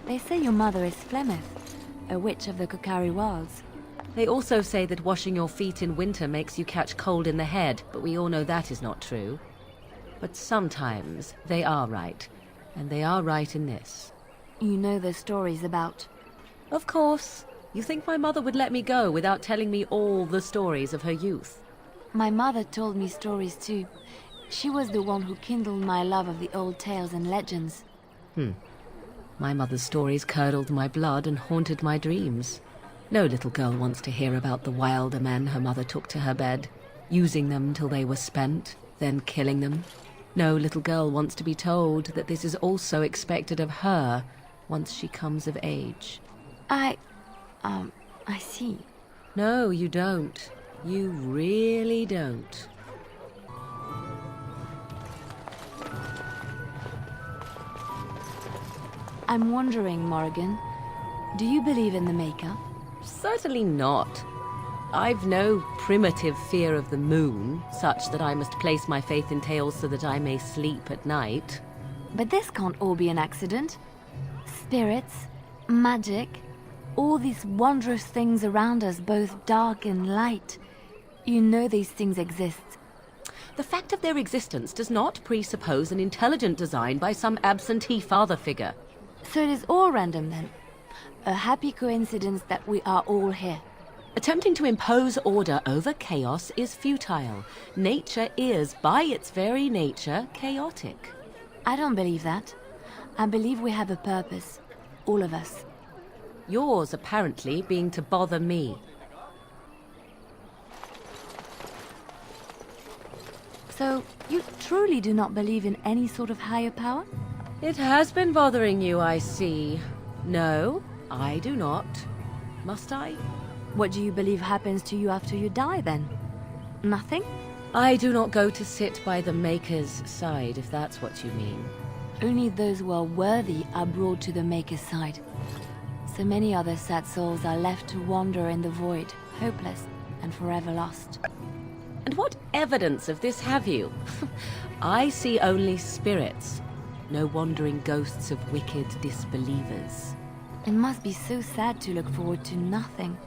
They say your mother is Flemeth, a witch of the Kokari Wilds. They also say that washing your feet in winter makes you catch cold in the head, but we all know that is not true. But sometimes they are right, and they are right in this. You know the stories about... Of course. You think my mother would let me go without telling me all the stories of her youth? My mother told me stories too. She was the one who kindled my love of the old tales and legends. My mother's stories curdled my blood and haunted my dreams. No little girl wants to hear about the wilder men her mother took to her bed, using them till they were spent, then killing them. No little girl wants to be told that this is also expected of her once she comes of age. I see. No, you don't. You really don't. I'm wondering, Morrigan, do you believe in the Maker? Certainly not. I've no primitive fear of the moon, such that I must place my faith in tales so that I may sleep at night. But this can't all be an accident. Spirits, magic, all these wondrous things around us, both dark and light. You know these things exist. The fact of their existence does not presuppose an intelligent design by some absentee father figure. So it is all random then. A happy coincidence that we are all here. Attempting to impose order over chaos is futile. Nature is, by its very nature, chaotic. I don't believe that. I believe we have a purpose. All of us. Yours, apparently, being to bother me. So, you truly do not believe in any sort of higher power? It has been bothering you, I see. No, I do not. Must I? What do you believe happens to you after you die, then? Nothing? I do not go to sit by the Maker's side, if that's what you mean. Only those who are worthy are brought to the Maker's side. So many other sad souls are left to wander in the void, hopeless and forever lost. And what evidence of this have you? I see only spirits, no wandering ghosts of wicked disbelievers. It must be so sad to look forward to nothing,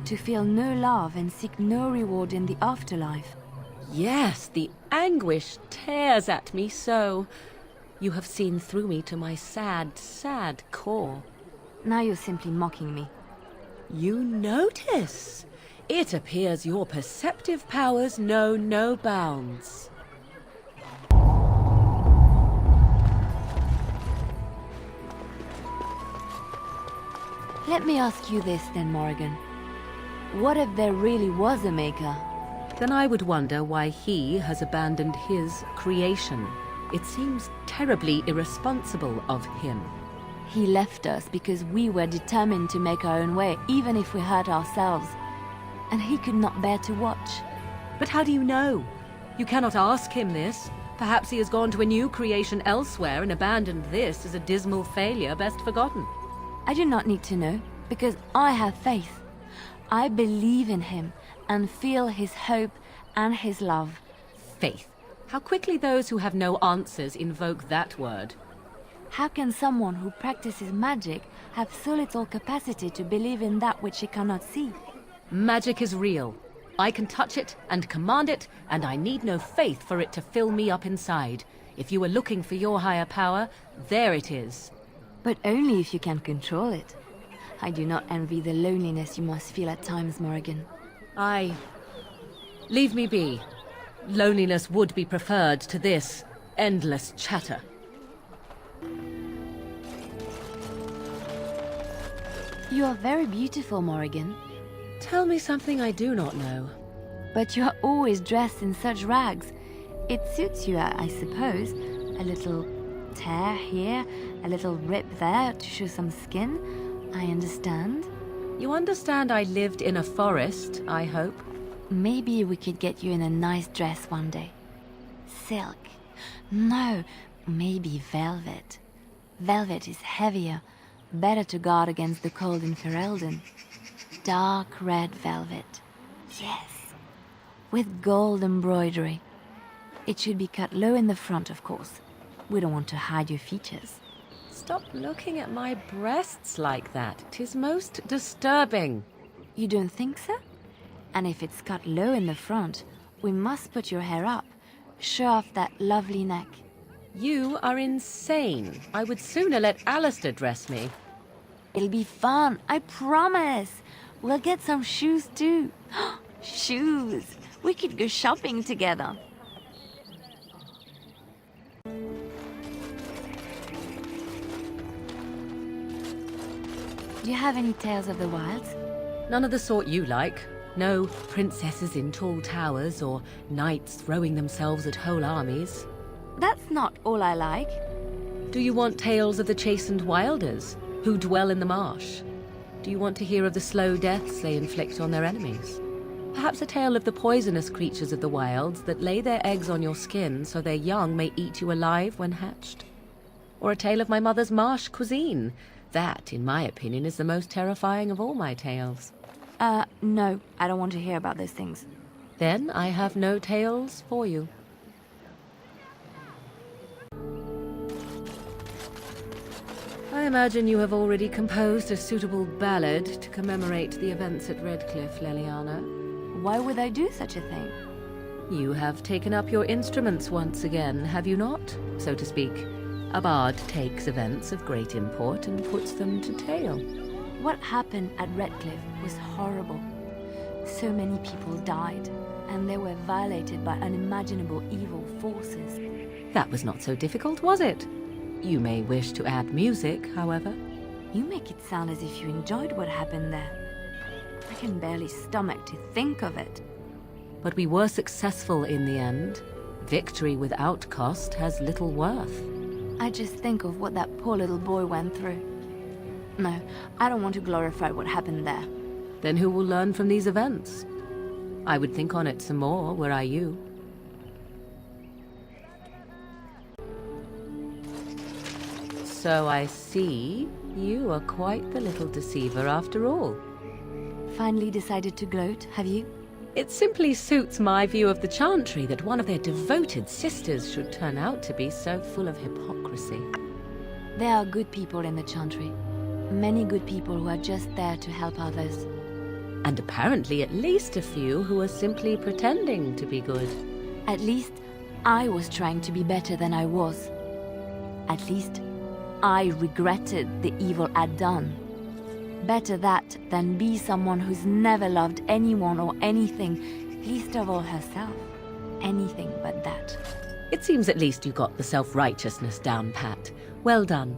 to feel no love and seek no reward in the afterlife. Yes, the anguish tears at me so. You have seen through me to my sad, sad core. Now you're simply mocking me. You notice? It appears your perceptive powers know no bounds. Let me ask you this then, Morrigan. What if there really was a Maker? Then I would wonder why he has abandoned his creation. It seems terribly irresponsible of him. He left us because we were determined to make our own way, even if we hurt ourselves. And he could not bear to watch. But how do you know? You cannot ask him this. Perhaps he has gone to a new creation elsewhere and abandoned this as a dismal failure best forgotten. I do not need to know, because I have faith. I believe in him and feel his hope and his love. Faith. How quickly those who have no answers invoke that word. How can someone who practices magic have so little capacity to believe in that which he cannot see? Magic is real. I can touch it and command it, and I need no faith for it to fill me up inside. If you were looking for your higher power, there it is. But only if you can control it. I do not envy the loneliness you must feel at times, Morrigan. Leave me be. Loneliness would be preferred to this endless chatter. You are very beautiful, Morrigan. Tell me something I do not know. But you are always dressed in such rags. It suits you, I suppose. A little tear here, a little rip there to show some skin. I understand. You understand I lived in a forest, I hope? Maybe we could get you in a nice dress one day. Silk. No, maybe velvet. Velvet is heavier, better to guard against the cold in Ferelden. Dark red velvet. Yes. With gold embroidery. It should be cut low in the front, of course. We don't want to hide your features. stop looking at my breasts like that. 'Tis most disturbing. You don't think so? And if it's cut low in the front, we must put your hair up. Show off that lovely neck. You are insane. I would sooner let Alistair dress me. It'll be fun, I promise. We'll get some shoes too. Shoes! We could go shopping together. Do you have any tales of the wilds? None of the sort you like. No princesses in tall towers or knights throwing themselves at whole armies. That's not all I like. Do you want tales of the chastened wilders who dwell in the marsh? Do you want to hear of the slow deaths they inflict on their enemies? Perhaps a tale of the poisonous creatures of the wilds that lay their eggs on your skin so their young may eat you alive when hatched? Or a tale of my mother's marsh cuisine? That, in my opinion, is the most terrifying of all my tales. No, I don't want to hear about those things. Then I have no tales for you. I imagine you have already composed a suitable ballad to commemorate the events at Redcliffe, Leliana. Why would I do such a thing? You have taken up your instruments once again, have you not? So to speak. A bard takes events of great import and puts them to tale. What happened at Redcliffe was horrible. So many people died, and they were violated by unimaginable evil forces. That was not so difficult, was it? You may wish to add music, however. You make it sound as if you enjoyed what happened there. I can barely stomach to think of it. But we were successful in the end. Victory without cost has little worth. I just think of what that poor little boy went through. No, I don't want to glorify what happened there. Then who will learn from these events? I would think on it some more, were I you. So I see you are quite the little deceiver after all. Finally decided to gloat, have you? It simply suits my view of the Chantry that one of their devoted sisters should turn out to be so full of hypocrisy. There are good people in the Chantry. Many good people who are just there to help others. And apparently at least a few who are simply pretending to be good. At least I was trying to be better than I was. At least I regretted the evil I'd done. Better that than be someone who's never loved anyone or anything, least of all herself. Anything but that. It seems at least you got the self-righteousness down pat. Well done.